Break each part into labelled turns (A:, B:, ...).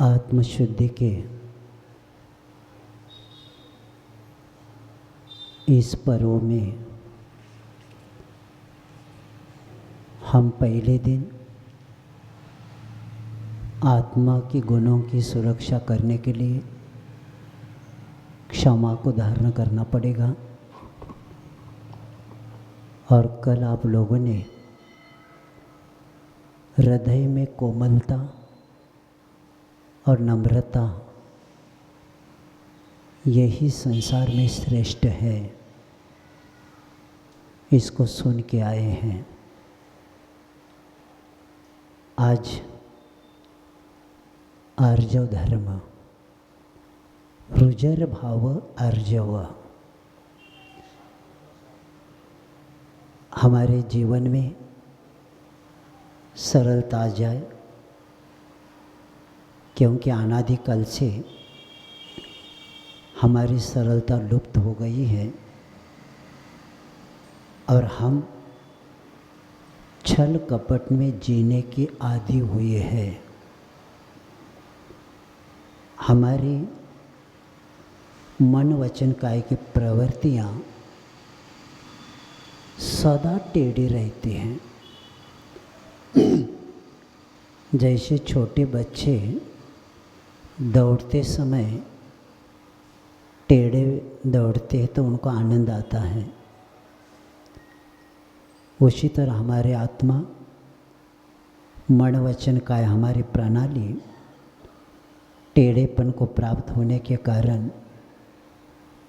A: आत्मशुद्धि के इस पर्व में हम पहले दिन आत्मा के गुणों की सुरक्षा करने के लिए क्षमा को धारण करना पड़ेगा। और कल आप लोगों ने हृदय में कोमलता और नम्रता, यही संसार में श्रेष्ठ है, इसको सुन के आए हैं। आज आर्जव धर्म, रुजर भाव आर्जव, हमारे जीवन में सरलता आ जाए, क्योंकि अनादिकाल से हमारी सरलता लुप्त हो गई है और हम छल कपट में जीने के आदी हुए हैं। हमारी मन वचन काया की प्रवृत्तियाँ सदा टेढ़ी रहती हैं। जैसे छोटे बच्चे दौड़ते समय टेढ़े दौड़ते हैं तो उनको आनंद आता है, उसी तरह हमारे आत्मा, मन वचन काया, हमारी प्रणाली टेढ़ेपन को प्राप्त होने के कारण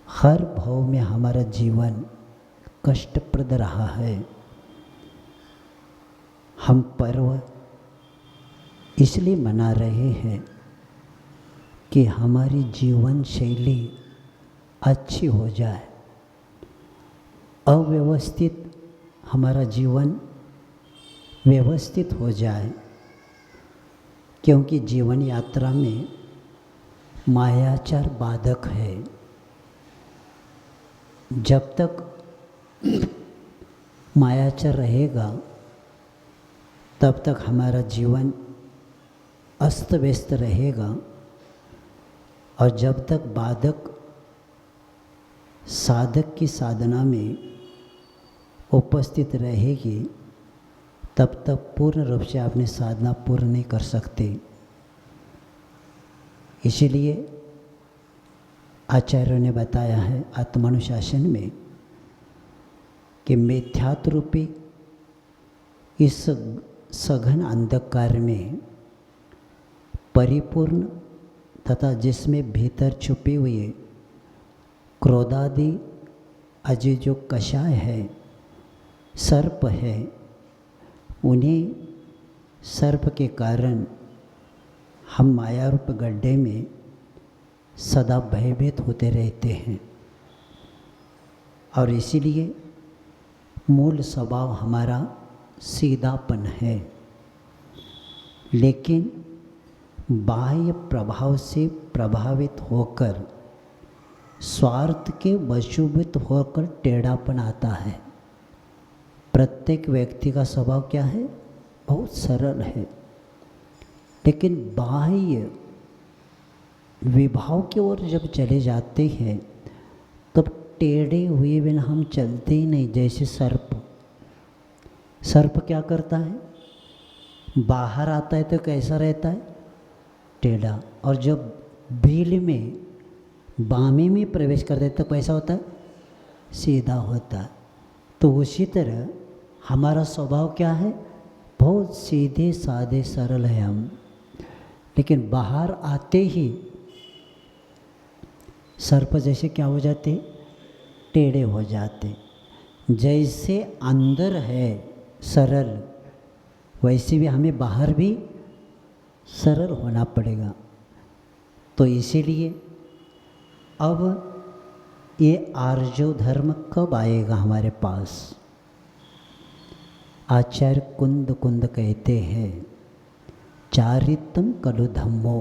A: हर भाव में हमारा जीवन कष्टप्रद रहा है। हम पर्व इसलिए मना रहे हैं कि हमारी जीवन शैली अच्छी हो जाए, अव्यवस्थित हमारा जीवन व्यवस्थित हो जाए, क्योंकि जीवन यात्रा में मायाचार बाधक है। जब तक मायाचार रहेगा तब तक हमारा जीवन अस्त व्यस्त रहेगा, और जब तक बाधक साधक की साधना में उपस्थित रहेगी तब तक पूर्ण रूप से अपनी साधना पूर्ण नहीं कर सकते। इसीलिए आचार्यों ने बताया है आत्मानुशासन में कि मिथ्यात्व रूपी इस सघन अंधकार में परिपूर्ण तथा जिसमें भीतर छुपे हुए क्रोधादि अजय जो कषाय है, सर्प है, उन्हीं सर्प के कारण हम माया रूप गड्ढे में सदा भयभीत होते रहते हैं। और इसीलिए मूल स्वभाव हमारा सीधापन है, लेकिन बाह्य प्रभाव से प्रभावित होकर स्वार्थ के वशीभूत होकर टेढ़ापन आता है। प्रत्येक व्यक्ति का स्वभाव क्या है? बहुत सरल है, लेकिन बाह्य विभाव की ओर जब चले जाते हैं तब टेढ़े हुए बिना हम चलते ही नहीं। जैसे सर्प क्या करता है? बाहर आता है तो कैसा रहता है? टेढ़ा, और जब भील में बामे में प्रवेश कर देता तो कैसा होता है? सीधा होता है। तो उसी तरह हमारा स्वभाव क्या है? बहुत सीधे साधे सरल है हम, लेकिन बाहर आते ही सर्प जैसे क्या हो जाते? टेढ़े हो जाते। जैसे अंदर है सरल, वैसे भी हमें बाहर भी सरल होना पड़ेगा। तो इसीलिए अब ये आर्जव धर्म कब आएगा हमारे पास? आचार्य कुंद कुंद कहते हैं, चारित्रम खलु धम्मो,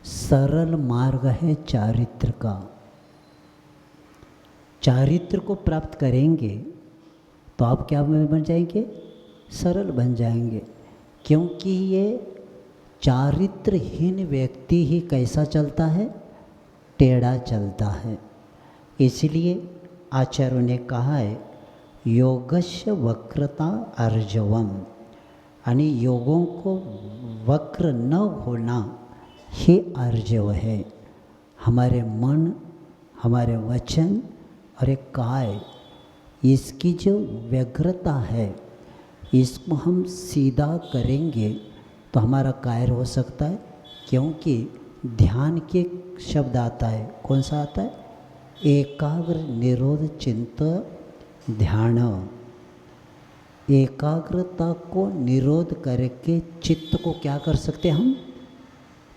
A: सरल मार्ग है चारित्र का। चारित्र को प्राप्त करेंगे तो आप क्या बन जाएंगे? सरल बन जाएंगे, क्योंकि ये चारित्रहीन व्यक्ति ही कैसा चलता है? टेढ़ा चलता है। इसलिए आचार्यों ने कहा है योगस्य वक्रता अर्जवम, यानी योगों को वक्र न होना ही अर्जव है। हमारे मन, हमारे वचन और एक काय, इसकी जो व्यग्रता है, इसको हम सीधा करेंगे तो हमारा कायर हो सकता है। क्योंकि ध्यान के शब्द आता है, कौन सा आता है? एकाग्र निरोध चिंत ध्यान। एकाग्रता को निरोध करके चित्त को क्या कर सकते हम?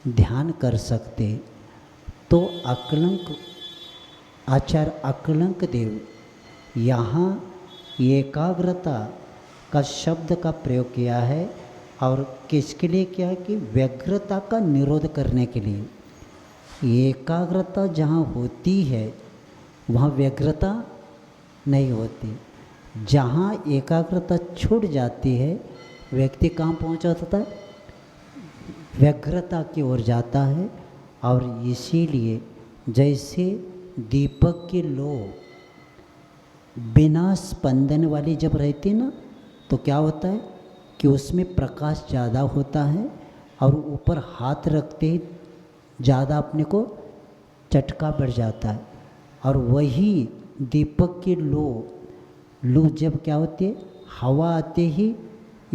A: ध्यान कर सकते। तो अकलंक आचार्य अकलंक देव यहाँ एकाग्रता का शब्द का प्रयोग किया है। और किसके लिए किया है? कि व्यग्रता का निरोध करने के लिए। एकाग्रता जहाँ होती है वहाँ व्यग्रता नहीं होती। जहाँ एकाग्रता छूट जाती है व्यक्ति कहाँ पहुँच जाता है? व्यग्रता की ओर जाता है। और इसीलिए जैसे दीपक की लो बिना स्पंदन वाली जब रहती ना, तो क्या होता है कि उसमें प्रकाश ज़्यादा होता है और ऊपर हाथ रखते ही ज़्यादा अपने को चटका बढ़ जाता है। और वही दीपक की लू जब क्या होती है? हवा आते ही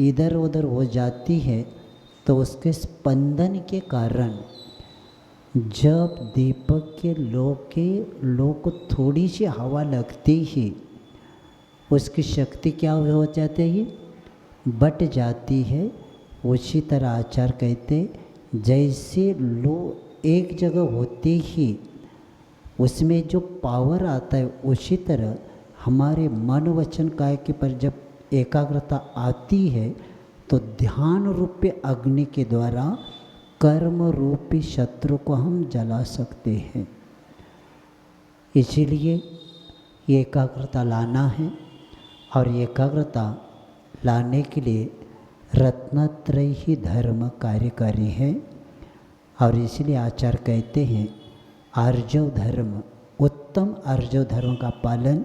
A: इधर उधर हो जाती है, तो उसके स्पंदन के कारण जब दीपक के लो को थोड़ी सी हवा लगती ही उसकी शक्ति क्या हो जाती है? बट जाती है। उसी तरह आचार्य कहते जैसे लो एक जगह होते ही उसमें जो पावर आता है, उसी तरह हमारे मन वचन काय के पर जब एकाग्रता आती है तो ध्यान रूपी अग्नि के द्वारा कर्म रूपी शत्रु को हम जला सकते हैं। इसीलिए ये एकाग्रता लाना है। और एकाग्रता लाने के लिए रत्नत्रय ही धर्म कार्यकारी है। और इसलिए आचार्य कहते हैं आर्जव धर्म, उत्तम आर्जव धर्म का पालन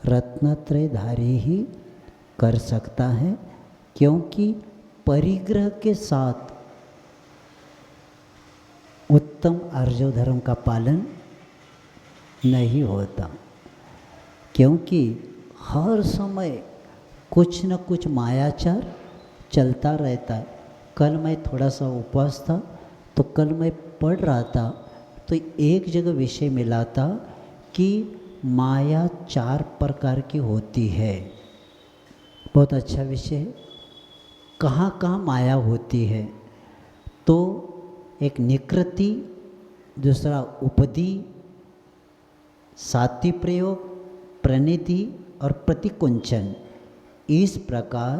A: रत्नत्रयधारी ही कर सकता है। क्योंकि परिग्रह के साथ उत्तम आर्जव धर्म का पालन नहीं होता। क्योंकि हर समय कुछ न कुछ मायाचार चलता रहता है। कल मैं थोड़ा सा उपवास था, तो कल मैं पढ़ रहा था तो एक जगह विषय मिला था कि माया 4 प्रकार की होती है। बहुत अच्छा विषय है। कहाँ कहाँ माया होती है? तो एक निकृति, दूसरा उपदी, साति प्रयोग, प्रणिधि और प्रतिकुंचन। इस प्रकार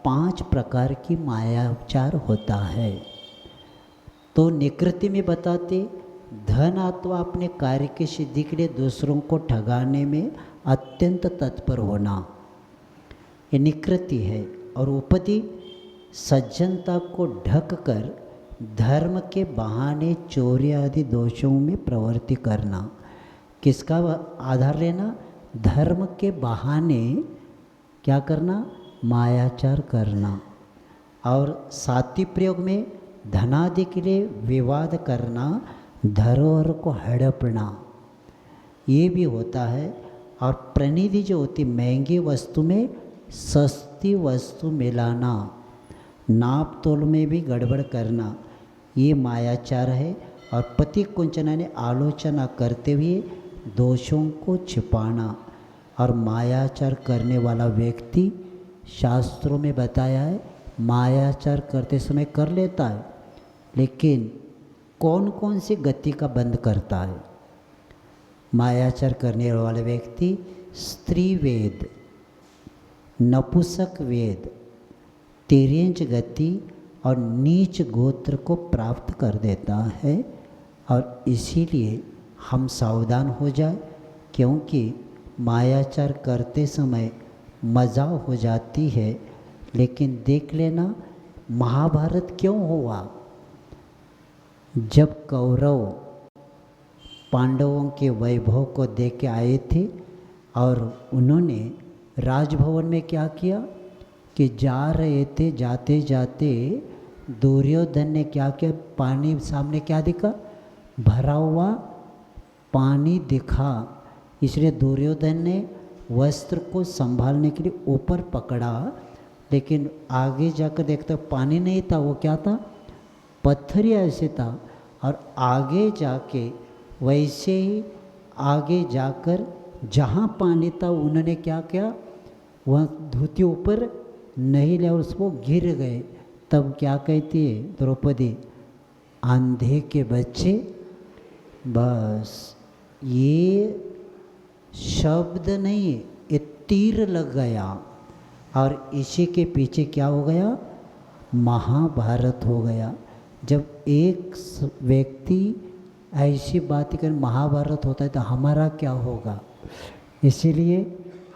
A: 5 प्रकार की मायाचार होता है। तो निकृति में बताते धन अथवा अपने कार्य की सिद्धि के लिए दूसरों को ठगाने में अत्यंत तत्पर होना, ये निकृति है। और उपदी सज्जनता को ढक कर धर्म के बहाने चोरी आदि दोषों में प्रवृत्ति करना। किसका आधार लेना? धर्म के बहाने क्या करना? मायाचार करना। और साति प्रयोग में धनादि के लिए विवाद करना, धरोहर को हड़पना, ये भी होता है। और प्रणिधि जो होती महंगी वस्तु में सस्ती वस्तु मिलाना, नाप तोल में भी गड़बड़ करना, ये मायाचार है। और प्रतिकुंचना ने आलोचना करते हुए दोषों को छिपाना। और मायाचार करने वाला व्यक्ति शास्त्रों में बताया है मायाचार करते समय कर लेता है, लेकिन कौन कौन सी गति का बंद करता है? मायाचार करने वाले व्यक्ति स्त्री वेद, नपुंसक वेद, तिर्यंच गति और नीच गोत्र को प्राप्त कर देता है। और इसीलिए हम सावधान हो जाए। क्योंकि मायाचार करते समय मज़ा हो जाती है, लेकिन देख लेना महाभारत क्यों हुआ? जब कौरव पांडवों के वैभव को देख के आए थे और उन्होंने राजभवन में क्या किया कि जा रहे थे, जाते जाते दुर्योधन ने क्या किया, पानी सामने क्या दिखा, भरा हुआ पानी दिखा। इसलिए दुर्योधन ने वस्त्र को संभालने के लिए ऊपर पकड़ा, लेकिन आगे जाकर देखता पानी नहीं था, वो क्या था, पत्थर ही ऐसे था। और आगे जाके वैसे ही आगे जाकर जहाँ पानी था उन्होंने क्या किया, वह धोती ऊपर नहीं लिया, उसको गिर गए। तब क्या कहती है द्रौपदी, अंधे के बच्चे। बस ये शब्द नहीं, ये तीर लग गया और इसी के पीछे क्या हो गया, महाभारत हो गया। जब एक व्यक्ति ऐसी बात कर महाभारत होता है तो हमारा क्या होगा। इसीलिए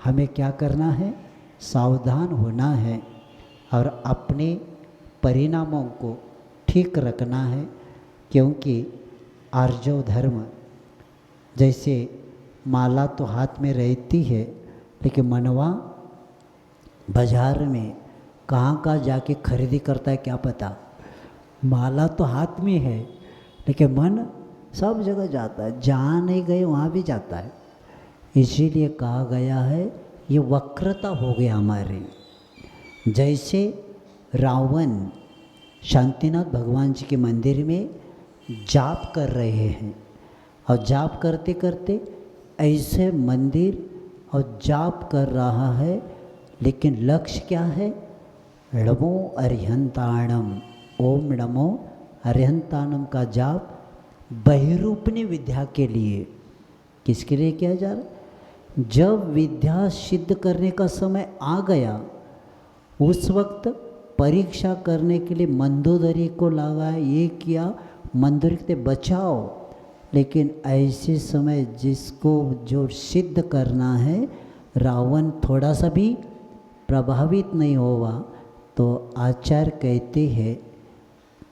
A: हमें क्या करना है, सावधान होना है और अपने परिणामों को ठीक रखना है। क्योंकि आर्जव धर्म, जैसे माला तो हाथ में रहती है, लेकिन मनवा बाजार में कहाँ कहाँ जाके खरीदी करता है क्या पता। माला तो हाथ में है लेकिन मन सब जगह जाता है, जहाँ नहीं गए वहाँ भी जाता है। इसीलिए कहा गया है ये वक्रता हो गया हमारे। जैसे रावण शांतिनाथ भगवान जी के मंदिर में जाप कर रहे हैं और जाप करते करते ऐसे मंदिर और जाप कर रहा है, लेकिन लक्ष्य क्या है, नमो अरिहंताणम, ओम नमो अरिहंताणम का जाप बहिरूपनी विद्या के लिए। किसके लिए किया जा रहा, जब विद्या सिद्ध करने का समय आ गया उस वक्त परीक्षा करने के लिए मंदोदरी को लगा, ये किया, मंदोदरी से बचाओ। लेकिन ऐसे समय जिसको जो सिद्ध करना है, रावण थोड़ा सा भी प्रभावित नहीं होगा। तो आचार्य कहते हैं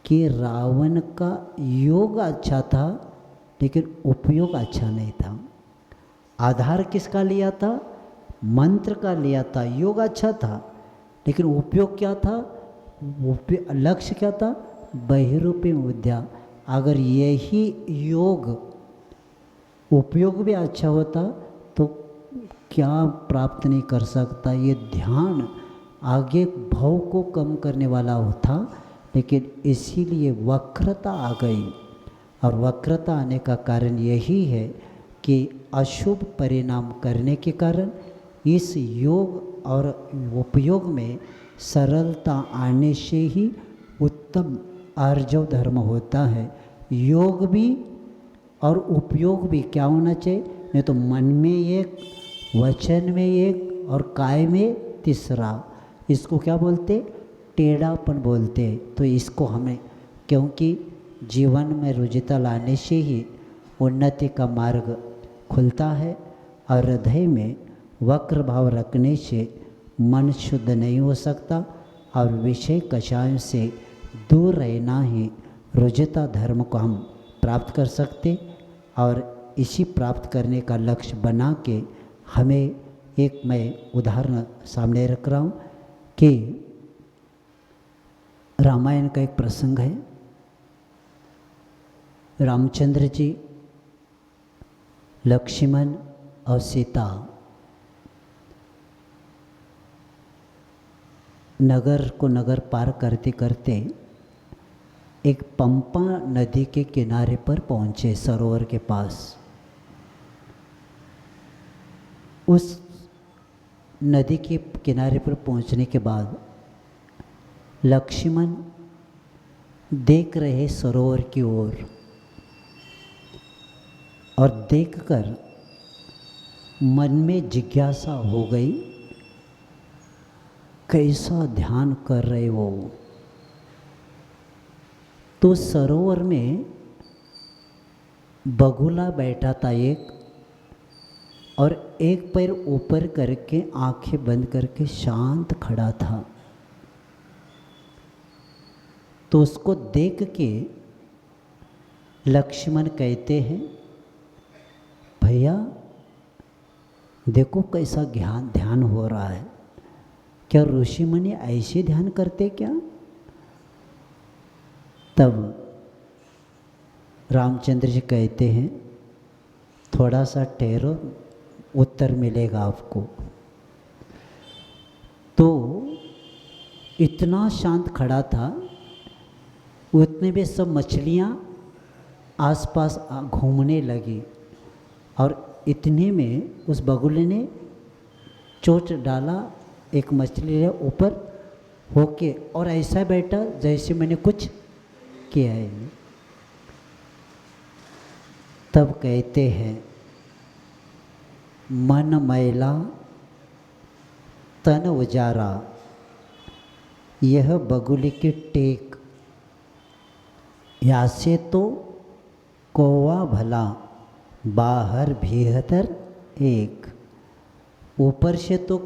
A: कि रावण का योग अच्छा था लेकिन उपयोग अच्छा नहीं था। आधार किसका लिया था, मंत्र का लिया था। योग अच्छा था लेकिन उपयोग क्या था, लक्ष्य क्या था, बहिरूपी विद्या। अगर यही योग उपयोग भी अच्छा होता तो क्या प्राप्त नहीं कर सकता। ये ध्यान आगे भाव को कम करने वाला होता, लेकिन इसीलिए वक्रता आ गई। और वक्रता आने का कारण यही है कि अशुभ परिणाम करने के कारण इस योग और उपयोग में सरलता आने से ही उत्तम आर्जव धर्म होता है। योग भी और उपयोग भी क्या होना चाहिए, नहीं तो मन में एक, वचन में एक और काय में तीसरा। इसको क्या बोलते, टेढ़ापन बोलते। तो इसको हमें, क्योंकि जीवन में रुचिता लाने से ही उन्नति का मार्ग खुलता है और हृदय में वक्र भाव रखने से मन शुद्ध नहीं हो सकता और विषय कषायों से दूर रहना ही रुचिता धर्म को हम प्राप्त कर सकते। और इसी प्राप्त करने का लक्ष्य बना के हमें एक मैं उदाहरण सामने रख रहा हूँ कि रामायण का एक प्रसंग है। रामचंद्र जी, लक्ष्मण और सीता नगर को नगर पार करते करते एक पंपा नदी के किनारे पर पहुँचे, सरोवर के पास। उस नदी के किनारे पर पहुँचने के बाद लक्ष्मण देख रहे सरोवर की ओर और देखकर मन में जिज्ञासा हो गई, कैसा ध्यान कर रहे हो। तो सरोवर में बगुला बैठा था एक, और एक पैर ऊपर करके आंखें बंद करके शांत खड़ा था। तो उसको देख के लक्ष्मण कहते हैं भैया देखो कैसा ध्यान हो रहा है, क्या ऋषि मुनि ऐसे ध्यान करते क्या? तब रामचंद्र जी कहते हैं थोड़ा सा ठहरो, उत्तर मिलेगा आपको। तो इतना शांत खड़ा था, उतने में सब मछलियाँ आसपास घूमने लगी और इतने में उस बगुले ने चोंच डाला, एक मछली ने ऊपर होके और ऐसा बैठा जैसे मैंने कुछ किया है। तब कहते हैं मन मैला तन उजारा, यह बगुले की टेक, यहाँ से तो कौवा भला बाहर भीतर एक। ऊपर से तो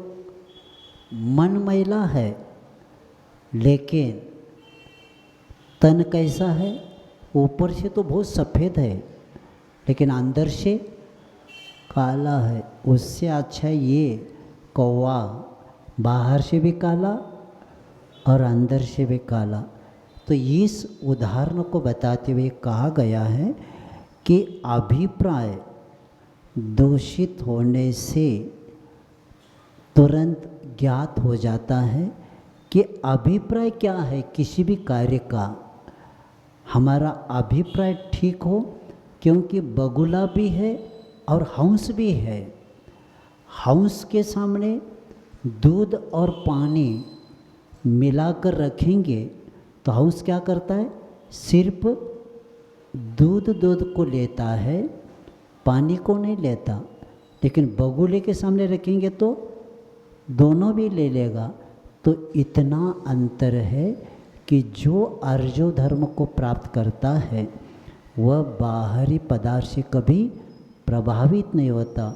A: मन मैला है, लेकिन तन कैसा है? ऊपर से तो बहुत सफ़ेद है, लेकिन अंदर से काला है। उससे अच्छा ये कौवा बाहर से भी काला और अंदर से भी काला। तो इस उदाहरण को बताते हुए कहा गया है कि अभिप्राय दूषित होने से तुरंत ज्ञात हो जाता है कि अभिप्राय क्या है किसी भी कार्य का। हमारा अभिप्राय ठीक हो, क्योंकि बगुला भी है और हंस भी है। हंस के सामने दूध और पानी मिलाकर रखेंगे तो हंस क्या करता है? सिर्फ दूध को लेता है, पानी को नहीं लेता। लेकिन बगुले के सामने रखेंगे तो दोनों भी ले लेगा। तो इतना अंतर है कि जो अर्जो धर्म को प्राप्त करता है वह बाहरी पदार्थ से कभी प्रभावित नहीं होता,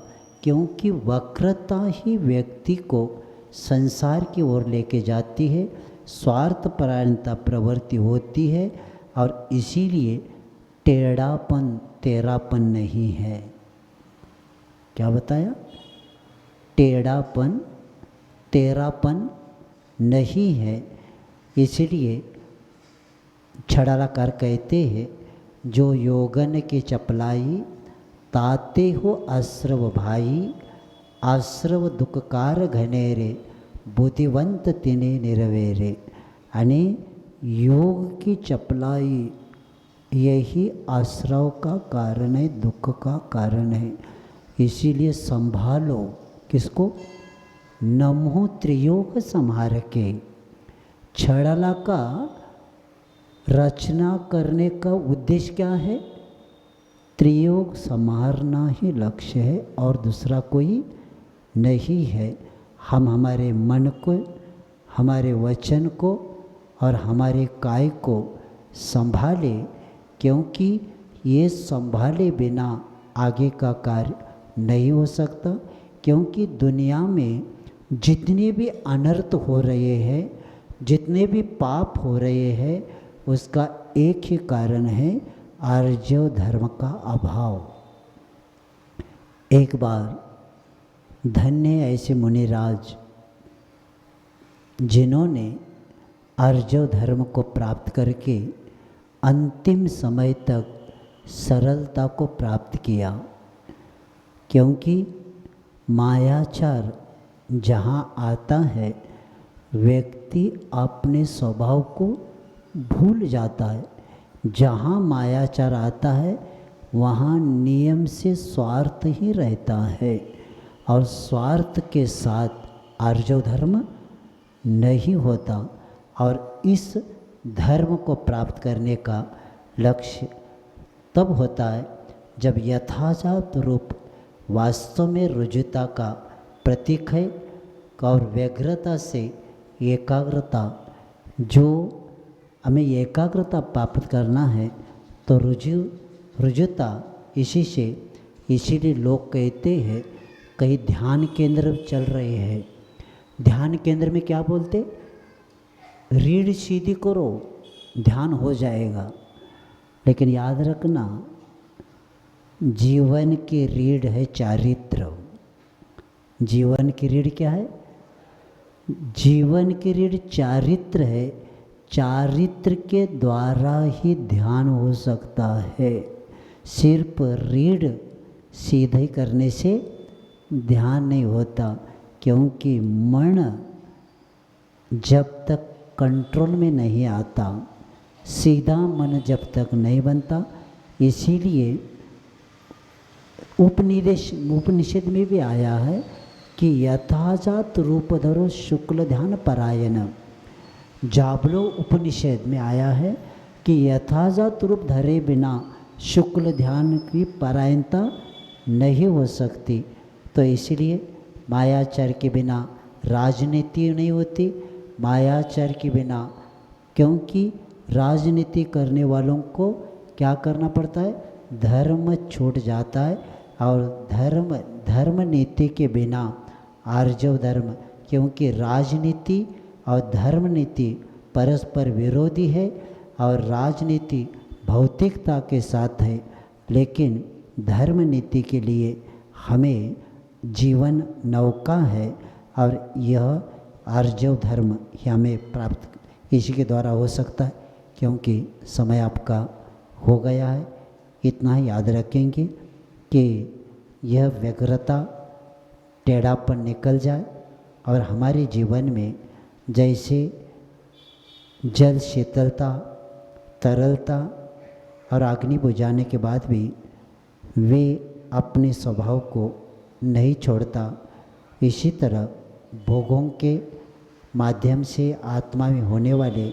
A: क्योंकि वक्रता ही व्यक्ति को संसार की ओर लेके जाती है, स्वार्थपरायणता प्रवृत्ति होती है, और इसीलिए टेढ़ापन तेरापन नहीं है। क्या बताया? टेढ़ापन तेरापन नहीं है। इसलिए छड़ालाकार कहते हैं जो योगन के चपलाई, ताते हो आश्रव भाई, आश्रव दुखकार घनेरे, बुद्धिवंत तिने निर्वेरे। यानी योग की चपलाई यही आश्रव का कारण है, दुख का कारण है। इसीलिए संभालो किसको? नमो त्रियोग संहार के। छड़ाला का रचना करने का उद्देश्य क्या है? त्रियोग संहारना ही लक्ष्य है और दूसरा कोई नहीं है। हम हमारे मन को, हमारे वचन को और हमारे काय को संभाले, क्योंकि ये संभाले बिना आगे का कार्य नहीं हो सकता। क्योंकि दुनिया में जितने भी अनर्थ हो रहे हैं, जितने भी पाप हो रहे हैं, उसका एक ही कारण है, आर्जव धर्म का अभाव। एक बार धन्य ऐसे मुनिराज जिन्होंने आर्जव धर्म को प्राप्त करके अंतिम समय तक सरलता को प्राप्त किया। क्योंकि मायाचार जहाँ आता है व्यक्ति अपने स्वभाव को भूल जाता है। जहाँ मायाचार आता है वहाँ नियम से स्वार्थ ही रहता है, और स्वार्थ के साथ आर्जव धर्म नहीं होता। और इस धर्म को प्राप्त करने का लक्ष्य तब होता है जब यथाजात रूप वास्तव में रुजुता का प्रतीक है, और व्यग्रता से एकाग्रता, जो हमें एकाग्रता प्राप्त करना है तो रुजुता इसी से। इसीलिए लोग कहते हैं कहीं ध्यान केंद्र चल रहे हैं, ध्यान केंद्र में क्या बोलते? रीढ़ सीधी करो ध्यान हो जाएगा। लेकिन याद रखना, जीवन की रीढ़ है चारित्र। जीवन की रीढ़ क्या है? जीवन की रीढ़ चारित्र है। चारित्र के द्वारा ही ध्यान हो सकता है। सिर्फ रीढ़ सीधे करने से ध्यान नहीं होता, क्योंकि मन जब तक कंट्रोल में नहीं आता, सीधा मन जब तक नहीं बनता, इसीलिए उपनिषद में भी आया है कि यथाजात रूप धरो शुक्ल ध्यान परायण। जाबलो उपनिषद में आया है कि यथाजात रूप धरे बिना शुक्ल ध्यान की परायणता नहीं हो सकती। तो इसलिए मायाचार के बिना राजनीति नहीं होती, मायाचार के बिना, क्योंकि राजनीति करने वालों को क्या करना पड़ता है? धर्म छूट जाता है। और धर्म नीति के बिना आर्जव धर्म, क्योंकि राजनीति और धर्म नीति परस्पर विरोधी है और राजनीति भौतिकता के साथ है, लेकिन धर्म नीति के लिए हमें जीवन नौका है और यह आर्जव धर्म हमें प्राप्त इसी के द्वारा हो सकता है। क्योंकि समय आपका हो गया है, इतना ही याद रखेंगे कि यह व्यग्रता टेढ़ापन निकल जाए और हमारे जीवन में जैसे जल शीतलता, तरलता और अग्नि बुझाने के बाद भी वे अपने स्वभाव को नहीं छोड़ता, इसी तरह भोगों के माध्यम से आत्मा में होने वाले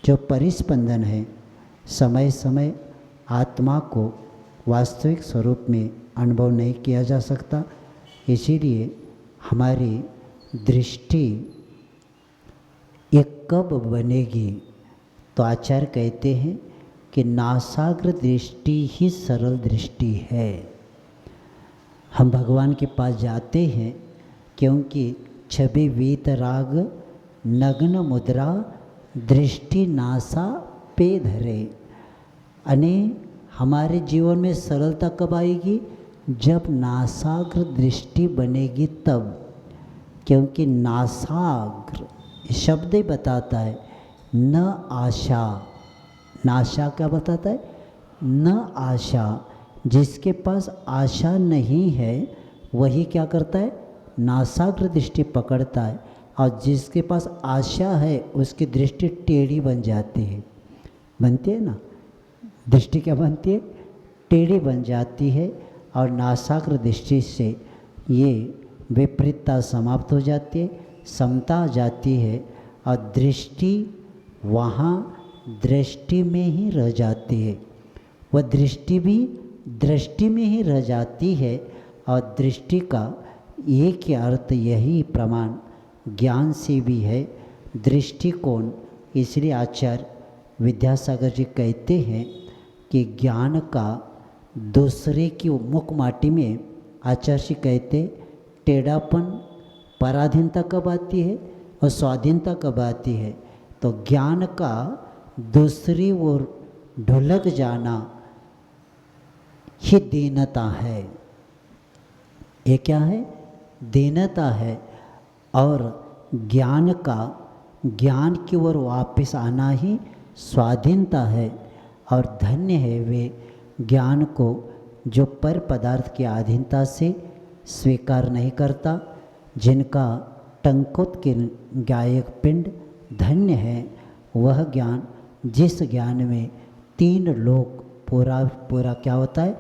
A: जो परिस्पंदन है, समय समय आत्मा को वास्तविक स्वरूप में अनुभव नहीं किया जा सकता। इसीलिए हमारी दृष्टि एक कब बनेगी? तो आचार्य कहते हैं कि नासाग्र दृष्टि ही सरल दृष्टि है। हम भगवान के पास जाते हैं क्योंकि छवि वीतराग नग्न मुद्रा दृष्टि नासा पे धरे। अने हमारे जीवन में सरलता कब आएगी? जब नासाग्र दृष्टि बनेगी तब। क्योंकि नासाग्र शब्द ही बताता है न आशा। नाशा क्या बताता है? न आशा। जिसके पास आशा नहीं है वही क्या करता है? नासाग्र दृष्टि पकड़ता है। और जिसके पास आशा है उसकी दृष्टि टेढ़ी बन जाती है। बनती है ना? दृष्टि क्या बनती है? टेढ़ी बन जाती है। और नासाग्र दृष्टि से ये विपरीतता समाप्त हो जाती है, समता आ जाती है और दृष्टि वहाँ दृष्टि में ही रह जाती है। वह दृष्टि भी दृष्टि में ही रह जाती है। और दृष्टि का एक ही अर्थ, यही प्रमाण ज्ञान से भी है, दृष्टिकोण। इसलिए आचार्य विद्यासागर जी कहते हैं कि ज्ञान का दूसरे की मुख माटी में, आचार्य जी कहते टेढ़ापन पराधीनता कब आती है और स्वाधीनता कब आती है? तो ज्ञान का दूसरी ओर ढुलक जाना ही दीनता है। ये क्या है? दीनता है। और ज्ञान का ज्ञान की ओर वापस आना ही स्वाधीनता है। और धन्य है वे ज्ञान को जो पर पदार्थ की अधीनता से स्वीकार नहीं करता, जिनका टंकोत के गायक पिंड धन्य है। वह ज्ञान, जिस ज्ञान में तीन लोग पूरा क्या होता है?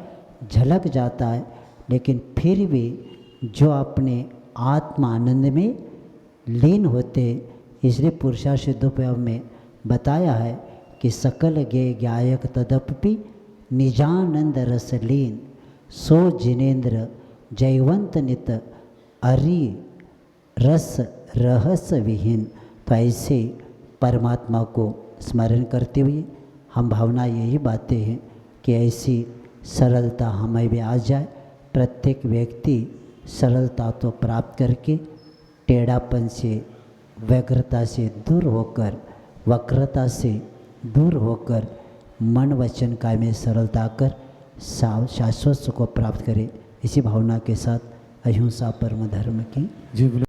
A: झलक जाता है। लेकिन फिर भी जो अपने आत्मा आनंद में लीन होते, इसलिए पुरुषार्थ सिद्धोपयोग में बताया है कि सकल गे गायक तदपि निजानंद रस लीन, सो जिनेन्द्र जयवंत नित अरि रस रहस्य विहीन। तो ऐसे परमात्मा को स्मरण करते हुए हम भावना यही बातें हैं कि ऐसी सरलता हमें भी आ जाए। प्रत्येक व्यक्ति सरलता तो प्राप्त करके टेढ़ापन से, व्यग्रता से दूर होकर, वक्रता से दूर होकर मन वचन काय में सरलता कर शाश्वत सुख को प्राप्त करे। इसी भावना के साथ अहिंसा परम धर्म की
B: जय बोलो।